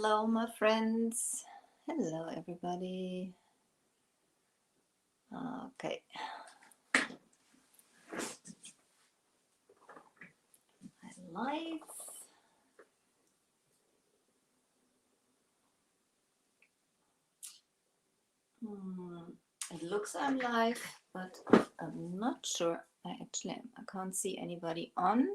Hello, my friends. Hello, everybody. Okay. My lights. It looks I'm live, but I'm not sure I actually am. I can't see anybody on.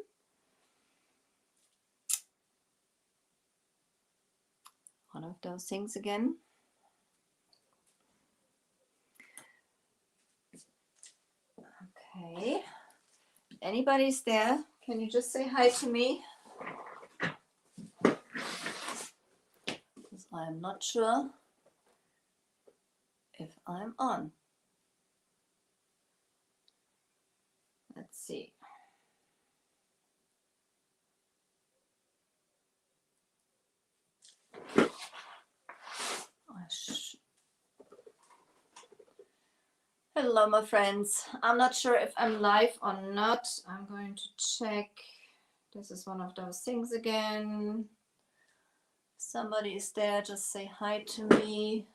One of those things again. Okay. Anybody's there? Can you just say hi to me? Because I'm not sure if I'm on. Let's see. Hello, my friends. I'm not sure if I'm live or not. I'm going to check. This is one of those things again. Somebody is there. Just say hi to me.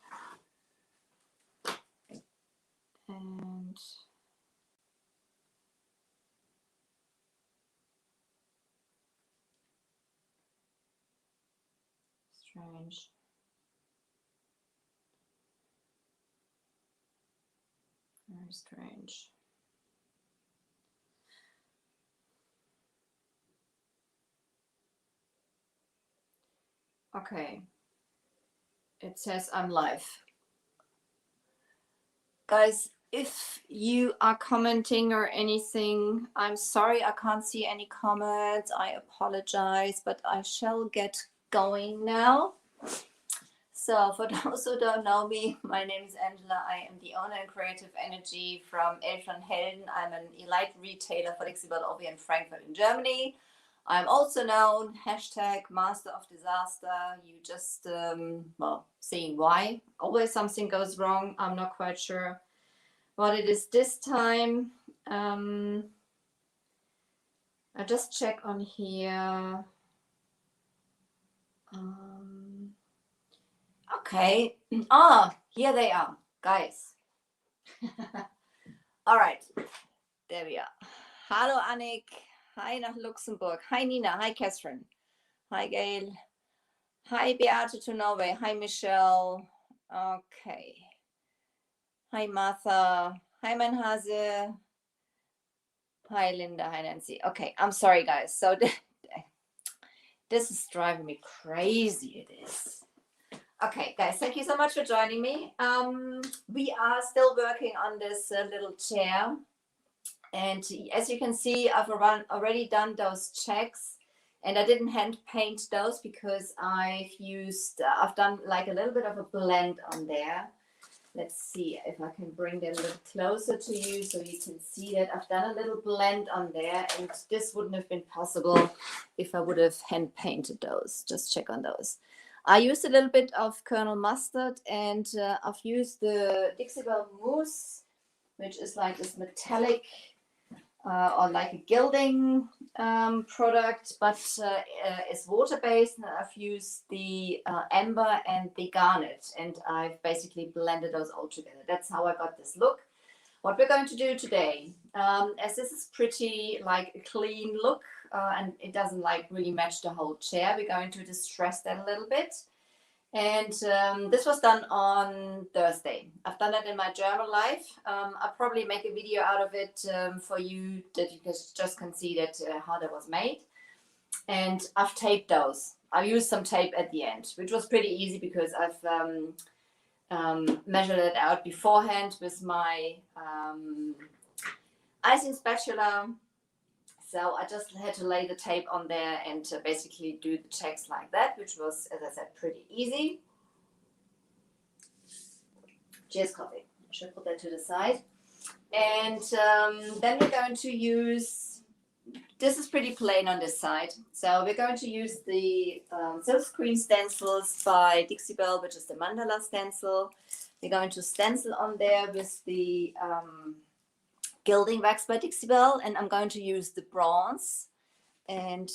And strange. Very strange. Okay. It says I'm live. Guys, if you are commenting or anything, I'm sorry I can't see any comments. I apologize, but I shall get going now. So for those who don't know me, my name is Angela. I am the owner and creative energy from Elfen, Helden. I'm an elite retailer for Dixie over in Frankfurt in Germany. I'm also known #Master of Disaster. You just, seeing why. Always something goes wrong. I'm not quite sure what it is this time. I just check on here. Okay. Here they are, guys. All right. There we are. Hallo, Annik. Hi nach Luxemburg. Hi, Nina. Hi, Catherine. Hi, Gail. Hi, Beate to Norway. Hi, Michelle. Okay. Hi, Martha. Hi, Manhase. Hi, Linda. Hi, Nancy. Okay, I'm sorry, guys. So this is driving me crazy. It is. Okay, guys, thank you so much for joining me. We are still working on this little chair. And as you can see, I've already done those checks. And I didn't hand paint those because I've done like a little bit of a blend on there. Let's see if I can bring that a little closer to you so you can see that I've done a little blend on there, and this wouldn't have been possible if I would have hand painted those. Just check on those. I used a little bit of Kernel Mustard, and I've used the Dixie Mousse, which is like this metallic or like a gilding product, but it's water-based. And I've used the amber and the garnet, and I've basically blended those all together. That's how I got this look. What we're going to do today, as this is pretty like a clean look, and it doesn't like really match the whole chair, we're going to distress that a little bit. And this was done on Thursday. I've done it in my German life. I'll probably make a video out of it for you that you just can see that how that was made. And I've taped those. I used some tape at the end, which was pretty easy because I've measured it out beforehand with my icing spatula. So I just had to lay the tape on there and basically do the checks like that, which was, as I said, pretty easy. Cheers, coffee. I should put that to the side. And then we're going to use, this is pretty plain on this side. So we're going to use the Silkscreen Stencils by Dixie Belle, which is the mandala stencil. We're going to stencil on there with the Gilding Wax by Dixie Belle, and I'm going to use the bronze. And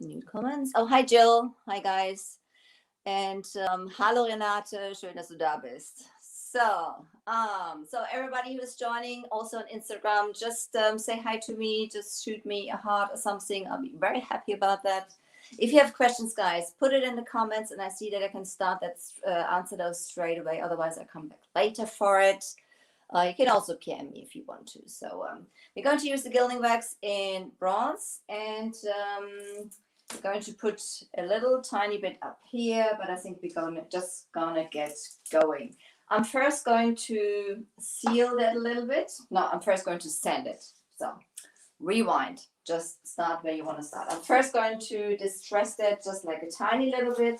new comments. Oh, hi Jill. Hi guys. And hallo Renate, schön, dass du da bist. So everybody who's joining also on Instagram, just say hi to me, just shoot me a heart or something. I'll be very happy about that. If you have questions, guys, put it in the comments, and I see that I can start that answer those straight away. Otherwise, I come back later for it. You can also PM me if you want to. So we're going to use the Gilding Wax in bronze, and I'm going to put a little tiny bit up here, but I think we're just gonna get going. I'm first going to seal that a little bit. No, I'm first going to sand it. So rewind, just start where you want to start. I'm first going to distress that just like a tiny little bit.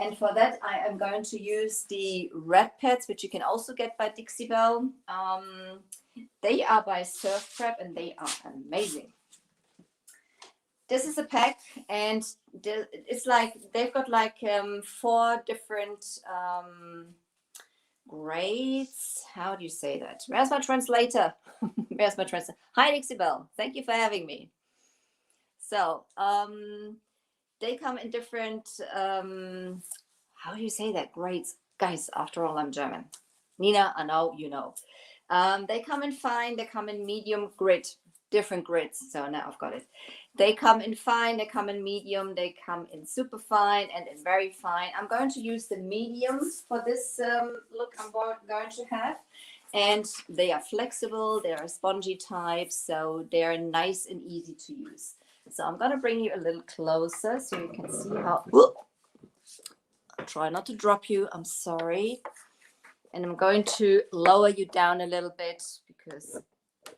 And for that, I am going to use the red pads, which you can also get by Dixie Belle. They are by Surf Prep, and they are amazing. This is a pack, and it's like they've got like 4 different grades. How do you say that? Where's my translator? Where's my translator? Hi, Dixie Belle. Thank you for having me. So they come in different, how do you say that? Grades. Guys, after all, I'm German. Nina, I know, you know. They come in fine, they come in medium, grit, different grids. So now I've got it. They come in fine, they come in medium, they come in super fine, and in very fine. I'm going to use the mediums for this look I'm going to have. And they are flexible, they are spongy type, so they're nice and easy to use. So I'm going to bring you a little closer so you can see how... Whoop! I'll try not to drop you, I'm sorry. And I'm going to lower you down a little bit because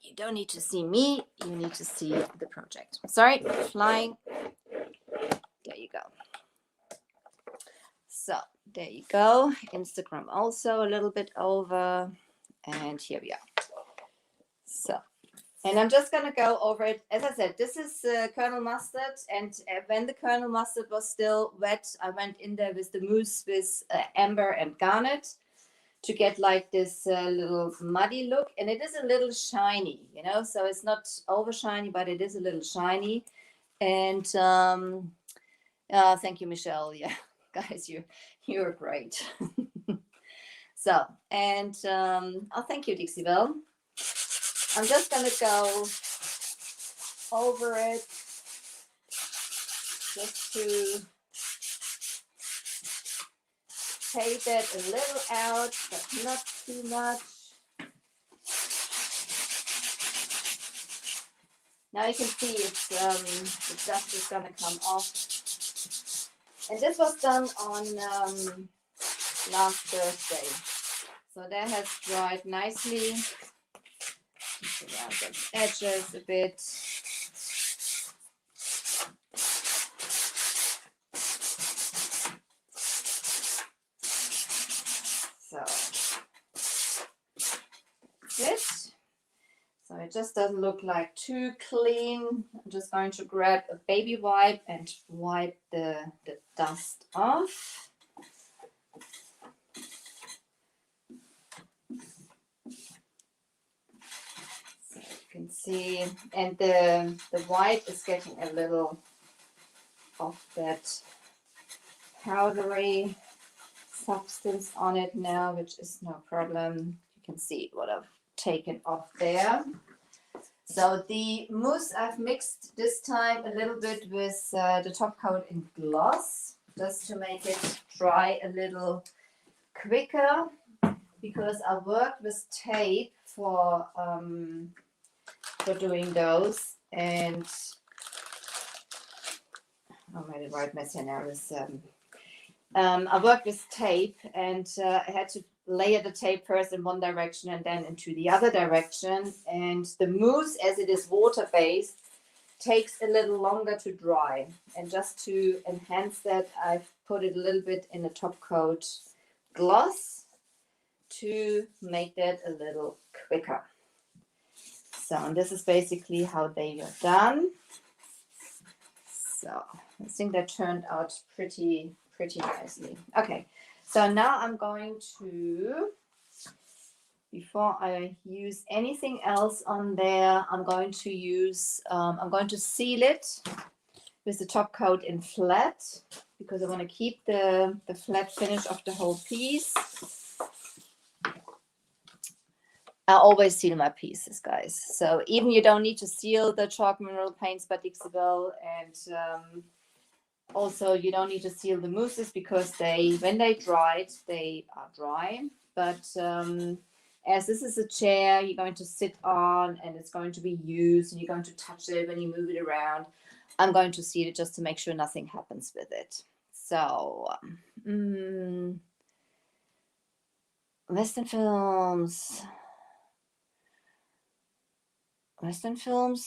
you don't need to see me, you need to see the project. Sorry, flying. There you go. So there you go. Instagram also a little bit over. And here we are. So, and I'm just going to go over it. As I said, this is Colonel Mustard. And when the Colonel Mustard was still wet, I went in there with the mousse with amber and garnet to get like this little muddy look. And it is a little shiny, you know, so it's not over shiny, but it is a little shiny. And thank you, Michelle. Yeah, guys, you're great. So, and oh, thank you, Dixie Belle. I'm just going to go over it just to take that a little out, but not too much. Now you can see it's the dust is going to come off. And this was done on last Thursday. So that has dried nicely. Around the edges a bit. So this. So it just doesn't look like too clean. I'm just going to grab a baby wipe and wipe the dust off. Can see, and the white is getting a little of that powdery substance on it now, which is no problem. You can see what I've taken off there. So the mousse I've mixed this time a little bit with the top coat in gloss, just to make it dry a little quicker, because I worked with tape for doing those, and I made it right mess here now. I worked with tape, and I had to layer the tape first in one direction and then into the other direction. And the mousse, as it is water-based, takes a little longer to dry. And just to enhance that, I've put it a little bit in the top coat gloss to make that a little quicker. So, and this is basically how they are done. So I think that turned out pretty nicely. Okay, so now I'm going to, before I use anything else on there, I'm going to use, I'm going to seal it with the top coat in flat, because I want to keep the flat finish of the whole piece. I always seal my pieces, guys. So even you don't need to seal the chalk mineral paints by Dixie-Belle, and also you don't need to seal the mousses, because when they dried, they are dry. But as this is a chair you're going to sit on and it's going to be used and you're going to touch it when you move it around, I'm going to seal it just to make sure nothing happens with it. So Western films.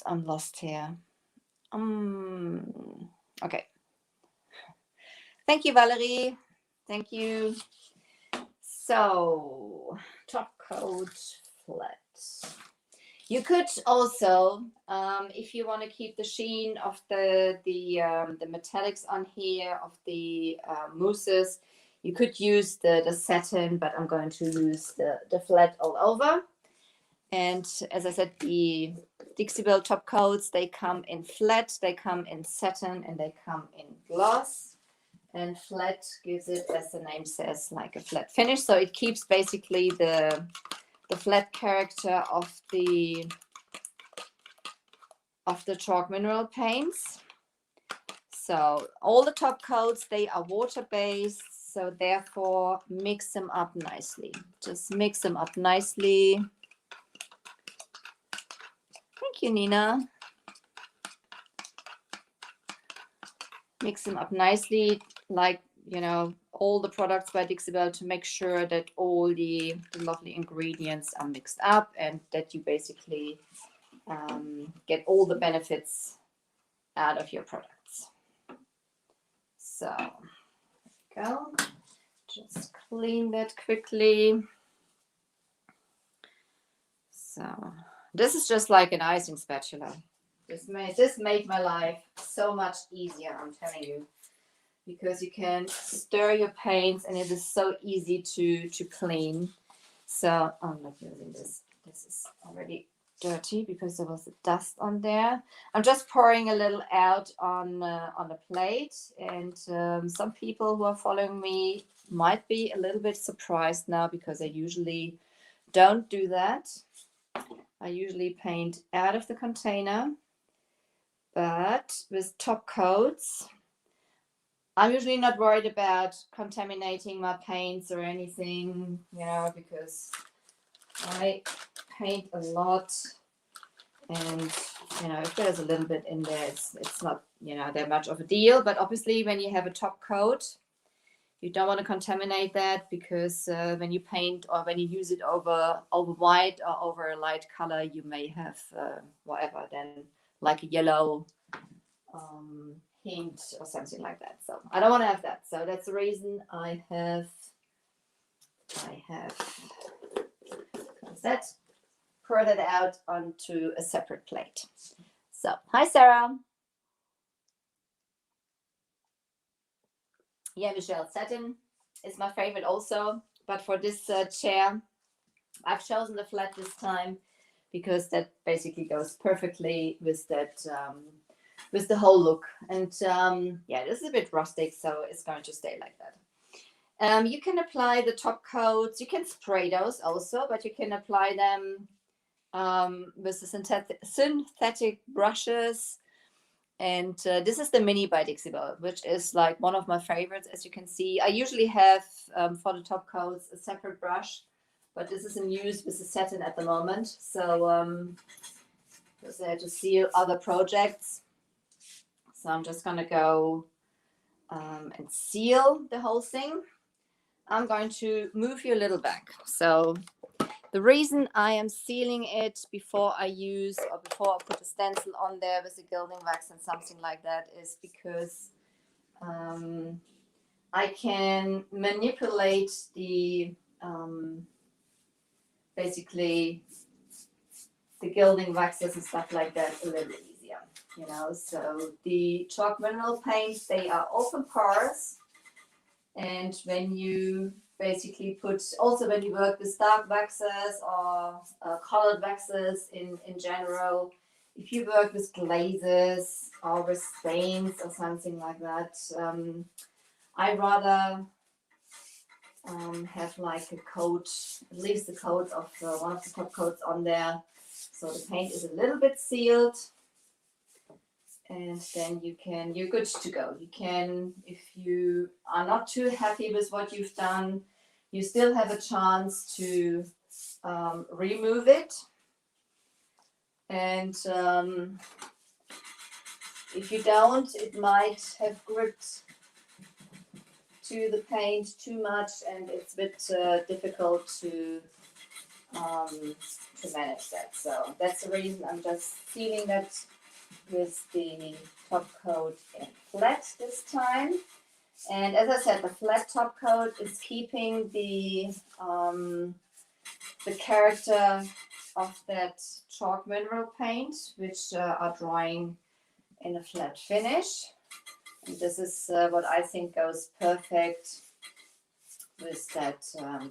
I'm lost here. Okay. Thank you, Valerie. Thank you. So, top coat flat. You could also, if you want to keep the sheen of the metallics on here, of the mousses, you could use the satin, but I'm going to use the flat all over. And as I said, the Dixie-Belle top coats, they come in flat, they come in satin, and they come in gloss. And flat gives it, as the name says, like a flat finish. So it keeps basically the flat character of the chalk mineral paints. So all the top coats, they are water-based. So therefore, mix them up nicely. Just mix them up nicely. Thank you, Nina. Mix them up nicely, like, you know, all the products by Dixie-Belle, to make sure that all the lovely ingredients are mixed up and that you basically get all the benefits out of your products. So, there we go. Just clean that quickly. So, this is just like an icing spatula. This made my life so much easier, I'm telling you, because you can stir your paints and it is so easy to clean. So I'm not using this. This is already dirty because there was a dust on there. I'm just pouring a little out on the plate, and some people who are following me might be a little bit surprised now, because I usually don't do that. I usually paint out of the container. But with top coats, I'm usually not worried about contaminating my paints or anything, you know, because I paint a lot, and, you know, if there's a little bit in there, it's not, you know, that much of a deal. But obviously when you have a top coat, you don't want to contaminate that, because when you paint or when you use it over white or over a light color, you may have whatever, then like a yellow hint or something like that. So I don't want to have that. So that's the reason I have that, pour that out onto a separate plate. So hi, Sarah. Yeah, Michelle, satin is my favorite also, but for this chair, I've chosen the flat this time, because that basically goes perfectly with that, with the whole look. And yeah, this is a bit rustic, so it's going to stay like that. You can apply the top coats. You can spray those also, but you can apply them with the synthetic brushes. And this is the Mini by Dixie-Belle, which is like one of my favorites. As you can see, I usually have for the top coats a separate brush, but this is in use with the satin at the moment. So because I had to seal other projects, so I'm just gonna go and seal the whole thing. I'm going to move you a little back. So the reason I am sealing it before I put a stencil on there with a gilding wax and something like that is because I can manipulate the basically the gilding waxes and stuff like that a little bit easier, you know. So the chalk mineral paints, they are open pores, and when you basically when you work with dark waxes or colored waxes in general, if you work with glazes or with stains or something like that, I rather have like a coat, at least the coat of one of the top coats on there, so the paint is a little bit sealed, and then you're good to go. You can, if you are not too happy with what you've done, you still have a chance to remove it, and if you don't, it might have gripped to the paint too much, and it's a bit difficult to manage that. So that's the reason I'm just sealing that with the top coat in flat this time. And as I said, the flat top coat is keeping the character of that chalk mineral paint, which are drying in a flat finish. And this is what I think goes perfect with that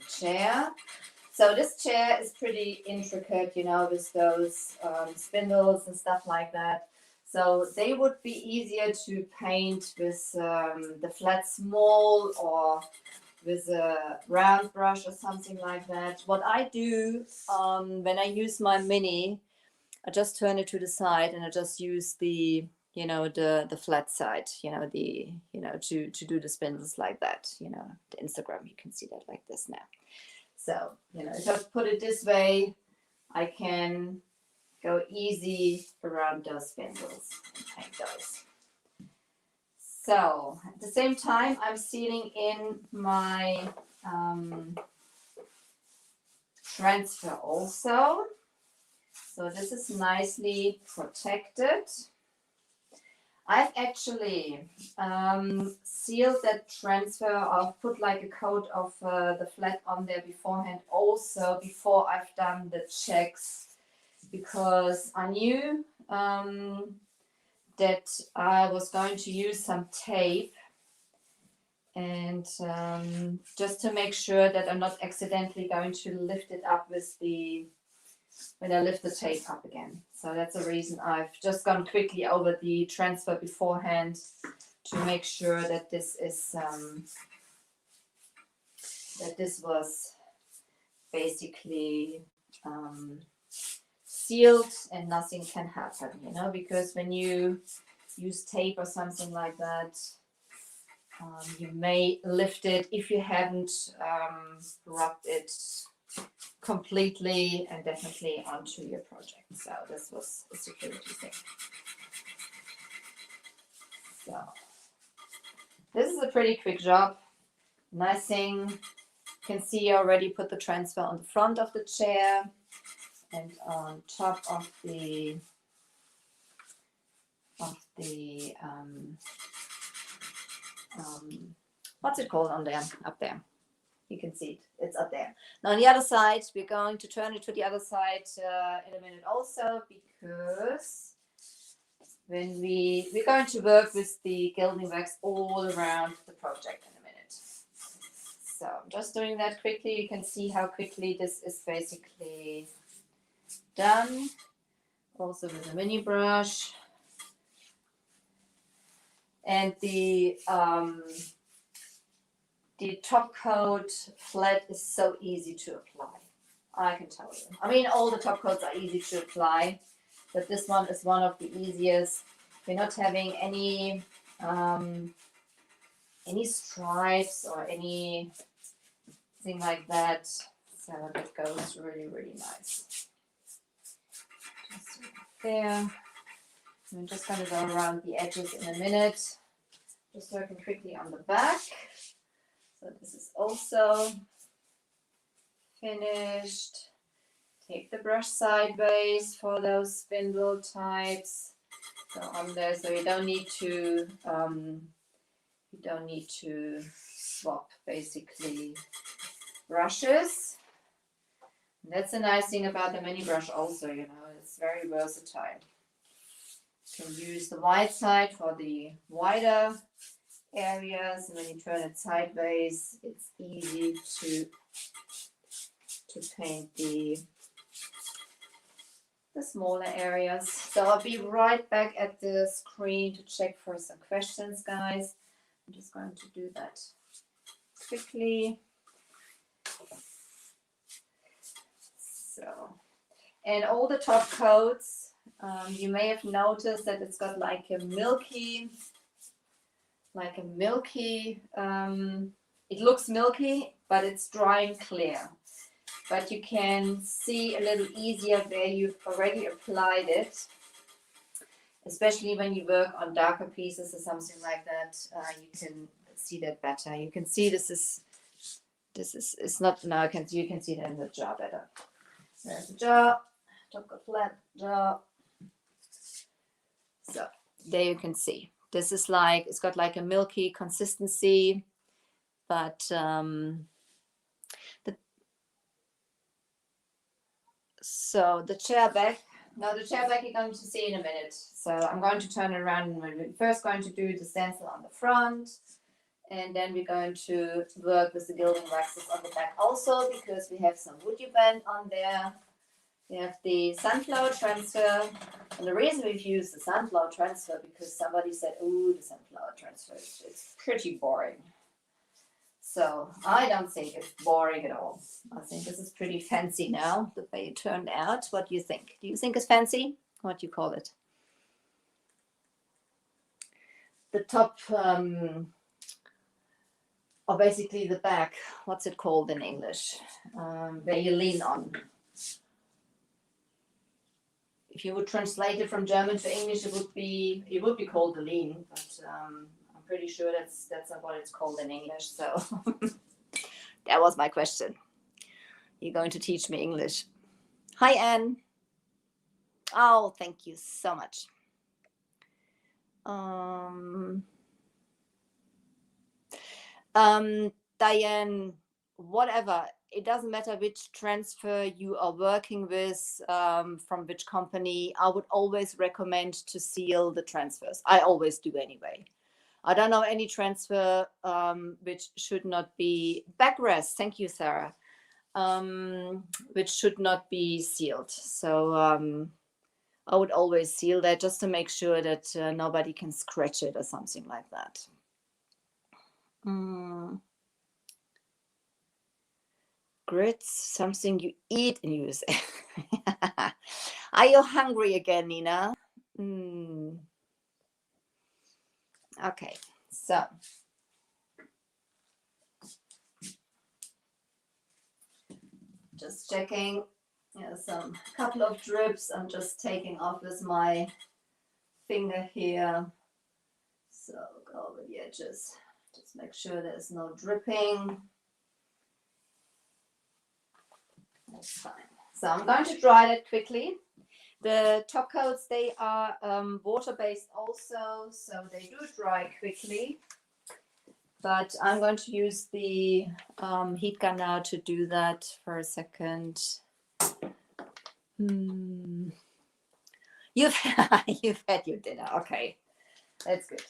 chair. So this chair is pretty intricate, you know, with those spindles and stuff like that. So they would be easier to paint with the flat small or with a round brush or something like that. What I do when I use my mini, I just turn it to the side and I just use the, you know, the flat side, you know, to do the spindles like that, you know, the Instagram, you can see that like this now. So, you know, if I put it this way, I can go easy around those spindles and paint those. So at the same time, I'm sealing in my transfer also. So this is nicely protected. I've actually sealed that transfer. I've put like a coat of the flat on there beforehand also, before I've done the checks, because I knew that I was going to use some tape, and just to make sure that I'm not accidentally going to lift it up with when I lift the tape up again. So that's the reason I've just gone quickly over the transfer beforehand to make sure that this is that this was basically sealed and nothing can happen, you know, because when you use tape or something like that, you may lift it if you haven't rubbed it completely and definitely onto your project. So this was a security thing. So this is a pretty quick job. Nice thing. You can see I already put the transfer on the front of the chair and on top of the what's it called on there, up there. You can see it, it's up there. Now on the other side, we're going to turn it to the other side in a minute also, because when we're going to work with the Gilding Wax all around the project in a minute. So I'm just doing that quickly. You can see how quickly this is basically done. Also with a mini brush. And the top coat flat is so easy to apply. I can tell you. I mean, all the top coats are easy to apply, but this one is one of the easiest. We're not having any stripes or anything like that. So that goes really, really nice. Just there. I'm just going to go around the edges in a minute. Just working quickly on the back. So this is also finished. Take the brush sideways for those spindle types. So on there, so you don't need to swap basically brushes. And that's a nice thing about the mini brush also, you know, it's very versatile. You can use the wide side for the wider areas, and when you turn it sideways, it's easy to paint the smaller areas. So I'll be right back at the screen to check for some questions, guys. I'm just going to do that quickly. So, and all the top coats, you may have noticed that it's got like a milky, it looks milky, but it's dry and clear. But you can see a little easier where you've already applied it, especially when you work on darker pieces or something like that. You can see that better. You can see this is it's not now. You can see that in the jar better. There's the jar, top got flat jar. So there you can see. This is like, it's got like a milky consistency, but so the chair back. Now the chair back you're going to see in a minute. So I'm going to turn it around and we're first going to do the stencil on the front. And then we're going to work with the gilding waxes on the back also, because we have some wood band on there. We have the sunflower transfer. And the reason we've used the sunflower transfer, because somebody said, oh, the sunflower transfer, it's pretty boring. So I don't think it's boring at all. I think this is pretty fancy now, the way it turned out. What do you think? Do you think it's fancy? What do you call it? The top, or basically the back, what's it called in English? Where you lean on. If you would translate it from German to English, it would be called the lean, but I'm pretty sure that's not what it's called in English. So that was my question. You're going to teach me English. Hi, Anne. Oh, thank you so much. Diane, whatever. It doesn't matter which transfer you are working with, from which company. I would always recommend to seal the transfers. I always do anyway. I don't know any transfer which should not be backrest. Thank you, Sarah. Which should not be sealed. So I would always seal that just to make sure that nobody can scratch it or something like that. Grits, something you eat in USA. Are you hungry again, Nina? Okay, so just checking. Some couple of drips. I'm just taking off with my finger here. So go over the edges. Just make sure there's no dripping. That's fine. So I'm going to dry that quickly. The top coats, they are water-based also, so they do dry quickly. But I'm going to use the heat gun now to do that for a second. You've had your dinner. Okay, that's good.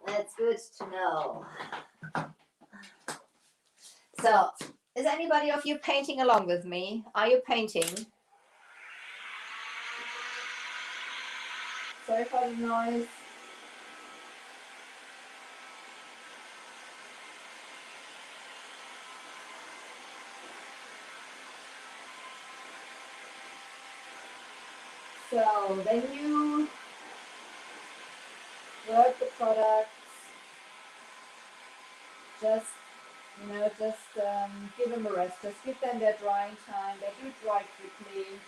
That's good to know. So, is anybody of you painting along with me? Are you painting? Sorry for the noise. So then you work the products, just give them a rest. Just give them their drying time. They do dry quickly.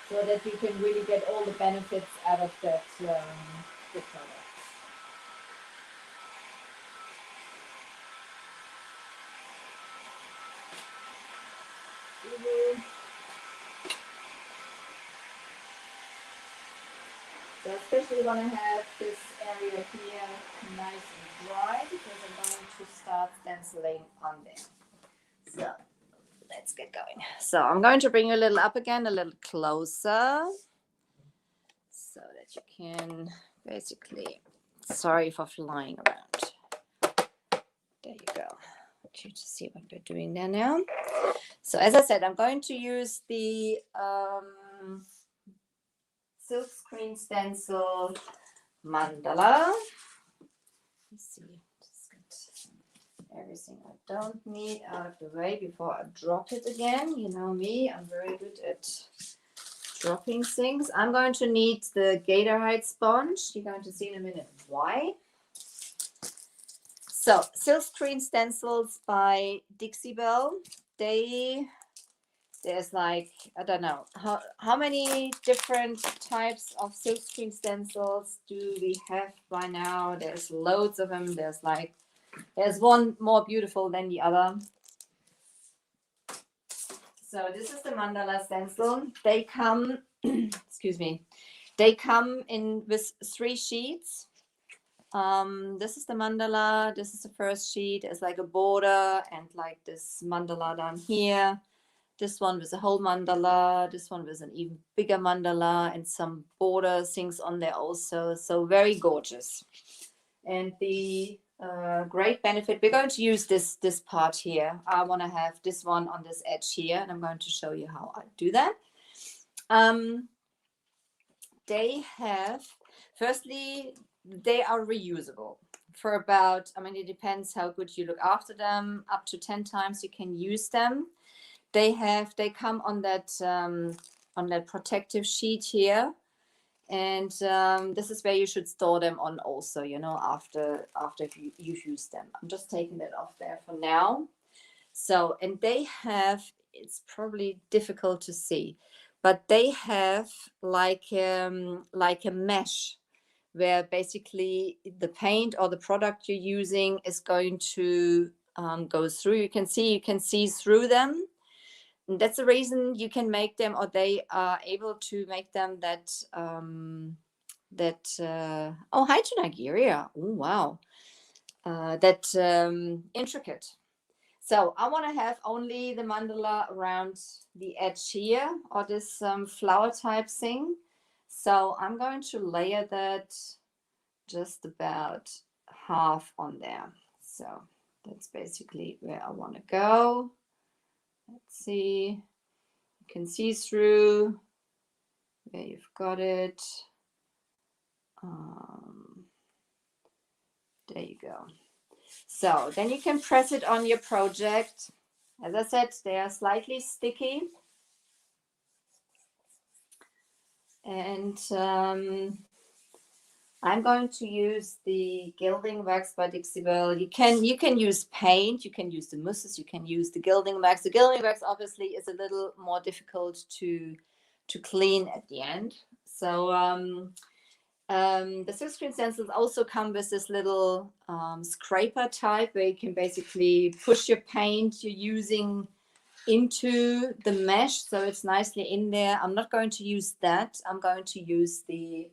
So that you can really get all the benefits out of that the product. So especially want to have this area here nice and dry, because I'm going to start then stenciling on there. So let's get going. So I'm going to bring you a little up again, a little closer, so that you can basically, sorry for flying around. There you go. I want you to see what we're doing there now. So as I said, I'm going to use the silk screen stencil mandala. Let's see, just get everything I don't need out of the way before I drop it again. You know me, I'm very good at dropping things. I'm going to need the Gatorite sponge. You're going to see in a minute why. So silk screen stencils by Dixie Belle. There's like, I don't know, how many different types of silk screen stencils do we have by now? There's loads of them. There's one more beautiful than the other. So this is the mandala stencil. They come, excuse me, they come in with 3 sheets. This is the mandala. This is the first sheet. It's like a border and like this mandala down here. This one with a whole mandala, this one with an even bigger mandala and some border things on there also. So very gorgeous. And the great benefit, we're going to use this part here. I want to have this one on this edge here, and I'm going to show you how I do that. They have, firstly, they are reusable for about, I mean, it depends how good you look after them. Up to 10 times you can use them. They come on that protective sheet here, and this is where you should store them on also, you know, after you've used them. I'm just taking that off there for now. So, and they have, it's probably difficult to see, but they have like a mesh where basically the paint or the product you're using is going to go through. You can see through them. And that's the reason you can make them, or they are able to make them that oh, hi to Nigeria. Oh, wow. Intricate. So I want to have only the mandala around the edge here, or this flower type thing. So I'm going to layer that just about half on there. So that's basically where I want to go. Let's see, you can see through where you've got it. There you go. So then you can press it on your project. As I said, they are slightly sticky. And I'm going to use the Gilding Wax by Dixie Belle. You can use paint, you can use the mousses, you can use the Gilding Wax. The Gilding Wax obviously is a little more difficult to clean at the end. So the silk screen stencils also come with this little scraper type where you can basically push your paint you're using into the mesh, so it's nicely in there. I'm not going to use that. I'm going to use the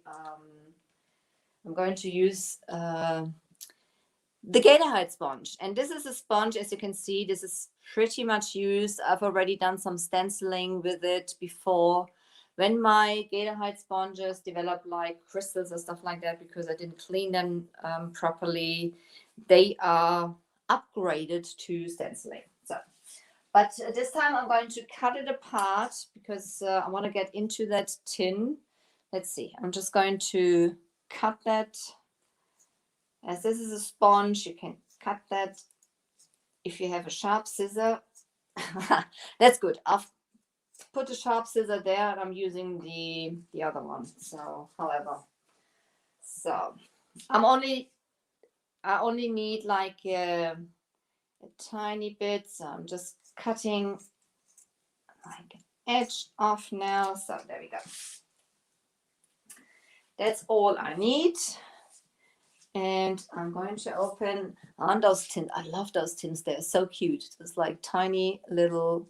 Gatorite sponge. And this is a sponge, as you can see, this is pretty much used. I've already done some stenciling with it before. When my Gatorite sponges develop like crystals or stuff like that, because I didn't clean them properly, they are upgraded to stenciling. So, but this time I'm going to cut it apart because I want to get into that tin. Let's see, I'm just going to cut that. As this is a sponge, you can cut that if you have a sharp scissor. That's good. I've put a sharp scissor there and I'm using the other one. So however, so I only need like a tiny bit, so I'm just cutting like an edge off now. So there we go. That's all I need. And I'm going to open on those tins. I love those tins. They're so cute. It's like tiny little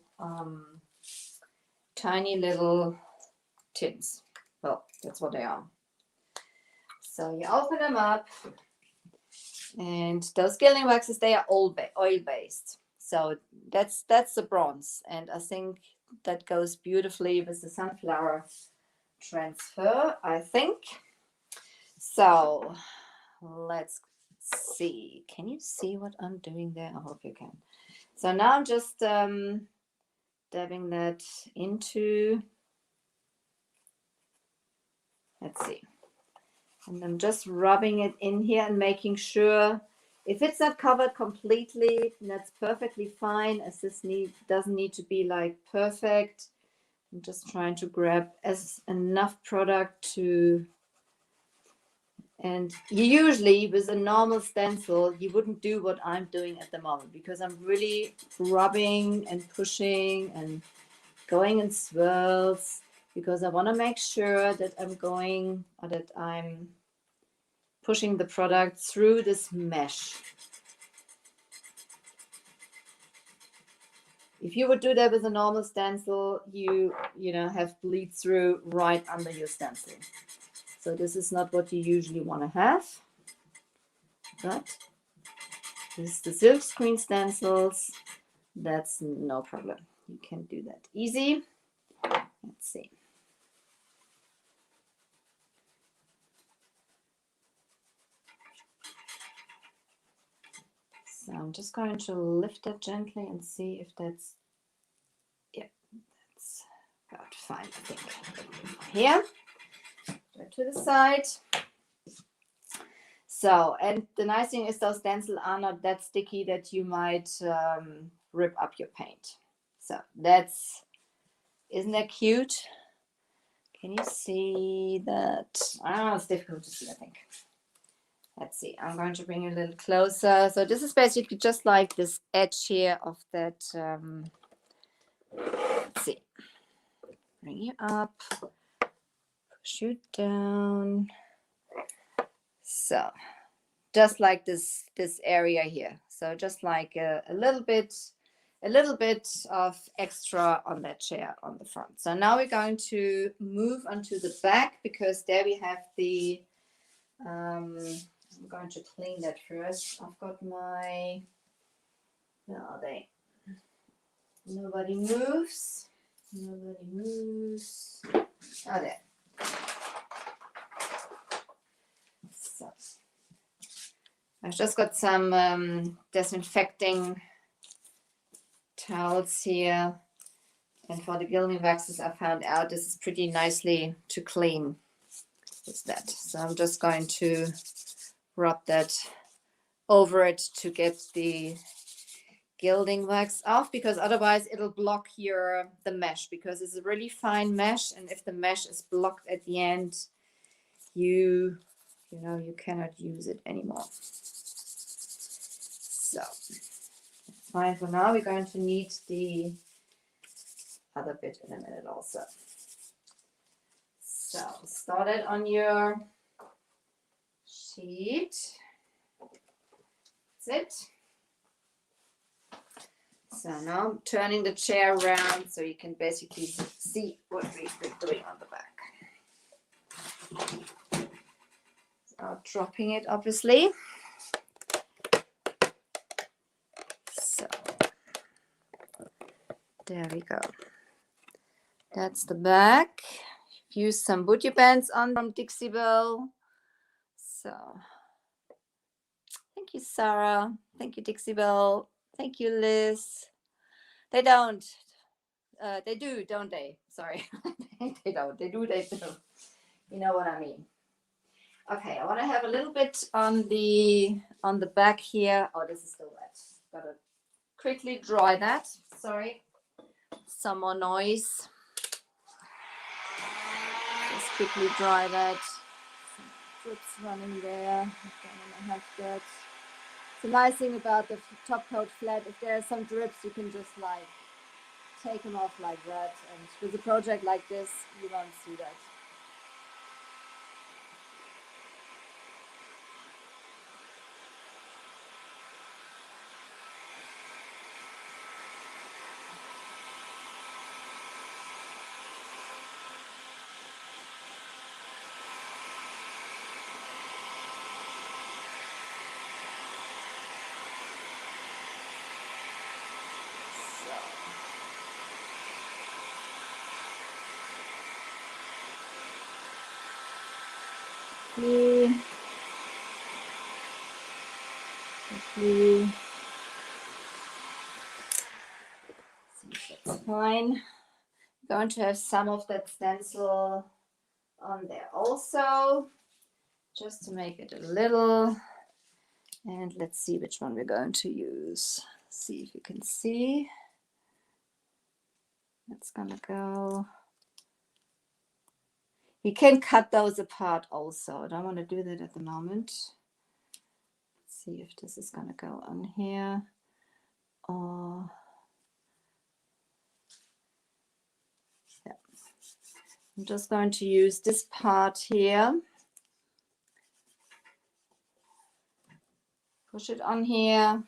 tins. Well, that's what they are. So you open them up And those gilding waxes, they are oil based. So that's the bronze. And I think that goes beautifully with the sunflower transfer, I think. So let's see. Can you see what I'm doing there? I hope you can. So now I'm just dabbing that into, let's see. And I'm just rubbing it in here and making sure if it's not covered completely, that's perfectly fine, as this doesn't need to be like perfect. I'm just trying to grab enough product to, and usually with a normal stencil, you wouldn't do what I'm doing at the moment, because I'm really rubbing and pushing and going in swirls, because I want to make sure that I'm pushing the product through this mesh. If you would do that with a normal stencil, you have bleed through right under your stencil. So this is not what you usually want to have. But this is the silk screen stencils. That's no problem. You can do that easy. Let's see. So I'm just going to lift it gently and see if that's, yeah, that's about fine, I think. Here, go to the side. So, and the nice thing is those stencils are not that sticky that you might rip up your paint. So that's, isn't that cute? Can you see that? Oh, it's difficult to see, I think. Let's see, I'm going to bring you a little closer. So this is basically just like this edge here of that, let's see, bring you up, push you down. So just like this area here. So just like a little bit of extra on that chair on the front. So now we're going to move onto the back, because there we have the, I'm going to clean that first. I've got my, where are they? Nobody moves. Nobody moves. Oh, there. So I've just got some disinfecting towels here. And for the gilding waxes, I found out this is pretty nicely to clean with that. So I'm just going to rub that over it to get the gilding wax off, because otherwise it'll block the mesh, because it's a really fine mesh, and if the mesh is blocked at the end, you cannot use it anymore. So that's fine for now. We're going to need the other bit in a minute also. So start it on your sheet. That's it. So now I'm turning the chair around so you can basically see what we've been doing on the back. So dropping it, obviously. So there we go. That's the back. Use some booty bands on from Dixie Belle. So thank you, Sarah. Thank you, Dixie Belle. Thank you, Liz. They don't. They do, don't they? Sorry. They don't. They do, they do. You know what I mean. Okay, I want to have a little bit on the back here. Oh, this is still wet. Gotta quickly dry that. Sorry. Some more noise. Just quickly dry that. Some drips running there. I'm gonna have that. The nice thing about the top coat flat, if there are some drips, you can just like take them off like that. And with a project like this, you won't see that. see. See if that's fine. I'm going to have some of that stencil on there also, just to make it a little. And let's see which one we're going to use. See if you can see. That's gonna go. You can cut those apart also. I don't want to do that at the moment. Let's see if this is gonna go on here. Or yeah. I'm just going to use this part here. Push it on here.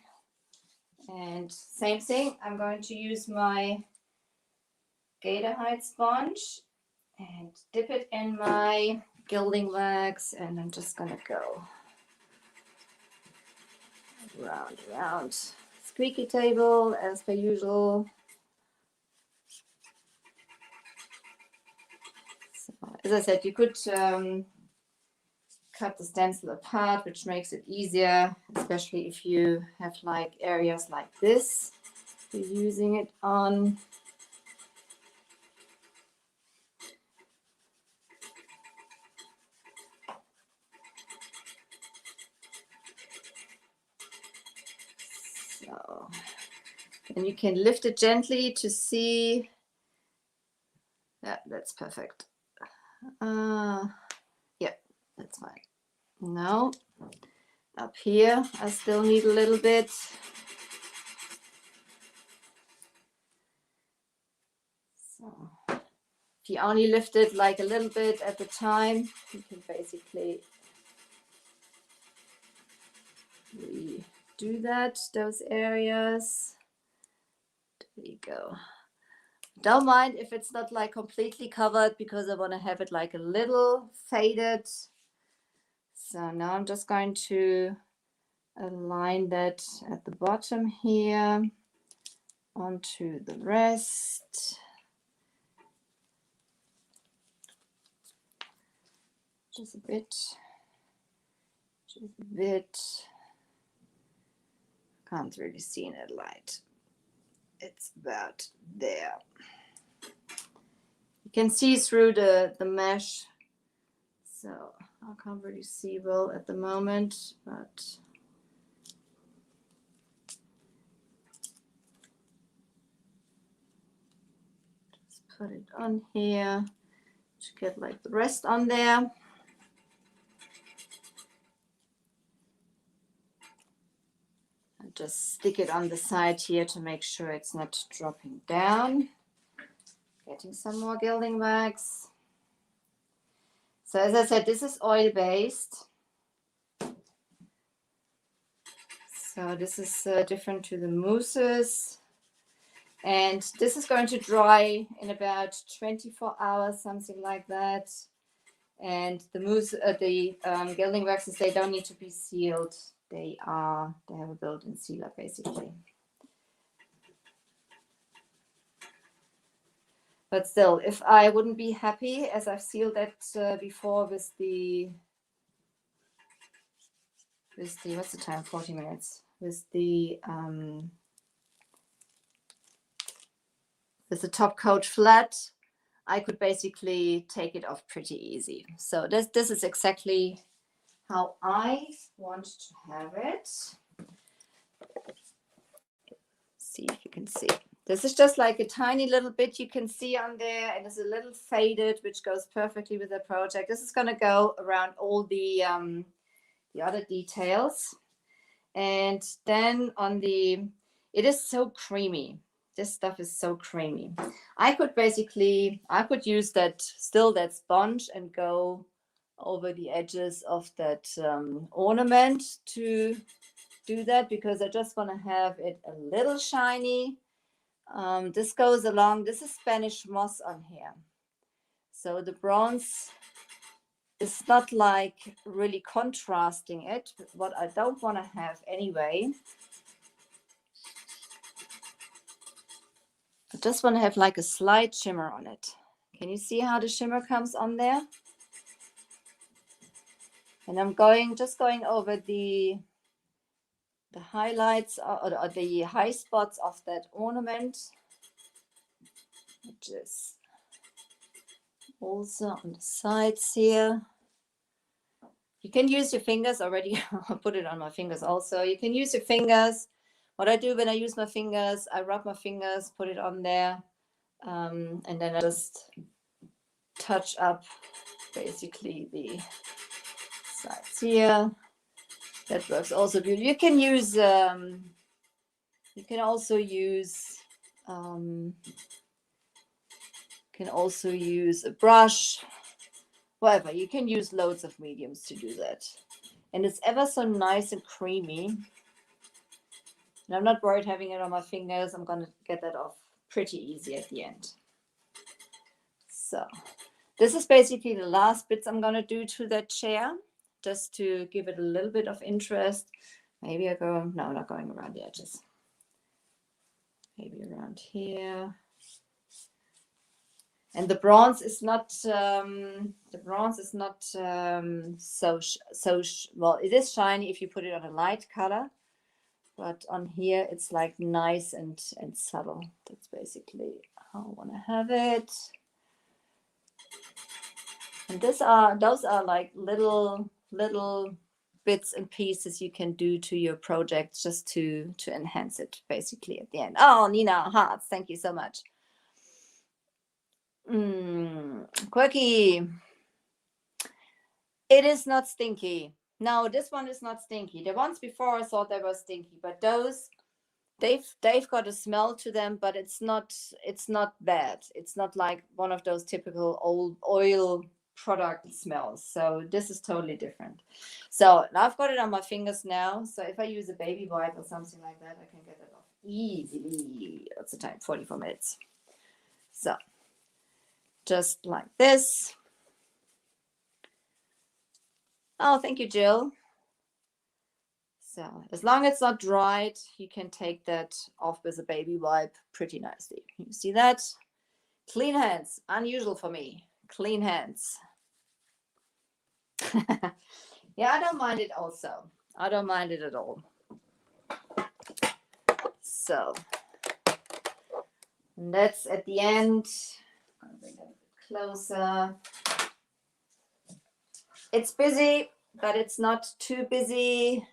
And same thing, I'm going to use my Gator Hide sponge and dip it in my Gilding Wax, and I'm just gonna go round. Squeaky table as per usual. So, as I said, you could cut the stencil apart, which makes it easier, especially if you have like areas like this you're using it on. So, and you can lift it gently to see. Yeah, that's perfect. Yeah, that's fine. Now, up here, I still need a little bit. So, if you only lift it like a little bit at the time, you can basically redo that, those areas. There you go. Don't mind if it's not like completely covered, because I want to have it like a little faded. So now I'm just going to align that at the bottom here onto the rest. Just a bit. Can't really see in that light. It's about there. You can see through the mesh, so I can't really see well at the moment, but just put it on here to get like the rest on there. And just stick it on the side here to make sure it's not dropping down. Getting some more Gilding Wax. So as I said, this is oil-based. So this is different to the mousses. And this is going to dry in about 24 hours, something like that. And the mousse, the Gilding Waxes, they don't need to be sealed. They have a built-in sealer, basically. But still, if I wouldn't be happy, as I've sealed that before with the, what's the time? 40 minutes. With the top coat flat, I could basically take it off pretty easy. So this is exactly how I want to have it. See if you can see. This is just like a tiny little bit you can see on there, and it's a little faded, which goes perfectly with the project. This is going to go around all the other details. And then on the, it is so creamy. This stuff is so creamy. I could use that sponge and go over the edges of that ornament to do that, because I just want to have it a little shiny. This goes along. This is Spanish moss on here. So the bronze is not like really contrasting it, what I don't want to have anyway. I just want to have like a slight shimmer on it. Can you see how the shimmer comes on there? And I'm just going over the highlights or the high spots of that ornament, which is also on the sides here. You can use your fingers already. I'll put it on my fingers also. You can use your fingers. What I do when I use my fingers, I rub my fingers, put it on there, and then I just touch up basically the sides here. That works also good. You can use, you can also use a brush, whatever. You can use loads of mediums to do that. And it's ever so nice and creamy. And I'm not worried having it on my fingers. I'm going to get that off pretty easy at the end. So this is basically the last bits I'm going to do to that chair, just to give it a little bit of interest. Maybe I go, no, not going around the edges. Maybe around here. And the bronze is not so well. It is shiny if you put it on a light color, but on here it's like nice and subtle. That's basically how I want to have it. And those are like little bits and pieces you can do to your project just to enhance it basically at the end. Oh, Nina, hearts, thank you so much. Quirky. It is not stinky. No, this one is not stinky. The ones before I thought they were stinky, but those they've got a smell to them, but it's not bad. It's not like one of those typical old oil product smells. So this is totally different. So now I've got it on my fingers now. So if I use a baby wipe or something like that, I can get it off easily. What's the time? 44 minutes. So just like this. Oh, thank you, Jill. So as long as it's not dried, you can take that off with a baby wipe pretty nicely. You see that? Clean hands, unusual for me. Clean hands. Yeah, I don't mind it also. I don't mind it at all. So and that's at the end. I'm going to bring that a bit closer. It's busy, but it's not too busy.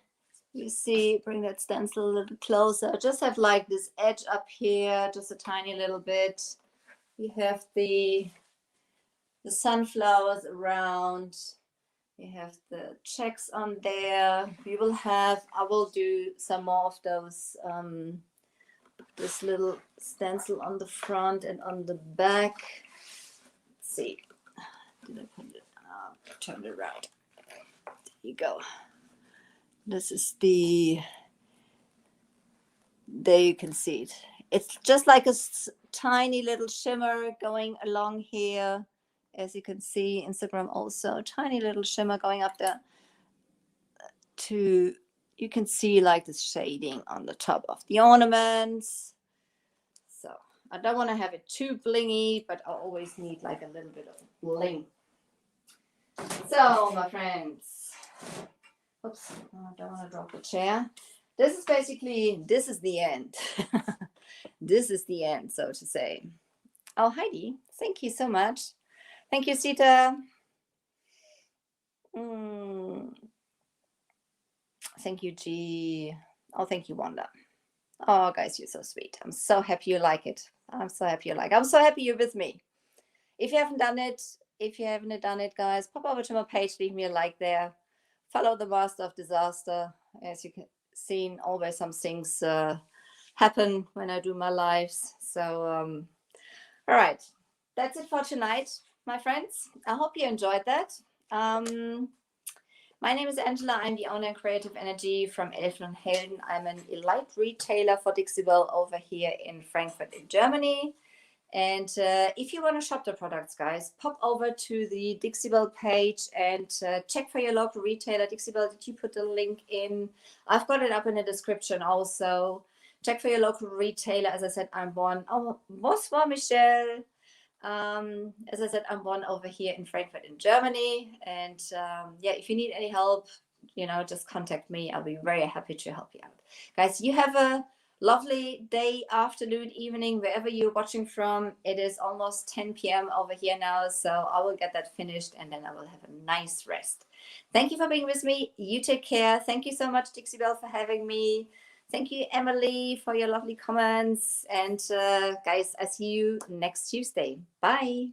You see, bring that stencil a little closer. Just have like this edge up here, just a tiny little bit. We have the sunflowers around. We have the checks on there. I will do some more of those, this little stencil on the front and on the back. Let's see. Did I put it? Turn it around. There you go. This is there you can see it. It's just like a tiny little shimmer going along here. As you can see, Instagram also, tiny little shimmer going up there. You can see like this shading on the top of the ornaments. So I don't want to have it too blingy, but I always need like a little bit of bling. So my friends, oops, I don't want to drop the chair. This is the end. This is the end, so to say. Oh, Heidi, thank you so much. Thank you, Sita. Thank you, G. Oh, thank you, Wanda. Oh, guys, you're so sweet. I'm so happy you like it. I'm so happy you're with me. If you haven't done it, guys, pop over to my page, leave me a like there. Follow the Master of Disaster. As you can see, always some things happen when I do my lives. So, all right, that's it for tonight, my friends. I hope you enjoyed that. My name is Angela. I'm the owner of Creative Energy from Elfen and Helden. I'm an elite retailer for Dixie Belle over here in Frankfurt in Germany. And if you want to shop the products, guys, pop over to the Dixie Belle page and check for your local retailer. Dixie Belle, did you put the link in? I've got it up in the description also. Check for your local retailer. As I said, I'm one. Oh, bonsoir, Michelle. As I said, I'm one over here in Frankfurt in Germany. And yeah, if you need any help, just contact me. I'll be very happy to help you out. Guys, you have a lovely day, afternoon, evening, wherever you're watching from. It is almost 10 p.m. over here now, so I will get that finished and then I will have a nice rest. Thank you for being with me. You take care. Thank you so much, Dixie Belle, for having me. Thank you, Emily, for your lovely comments. And guys, I see you next Tuesday. Bye.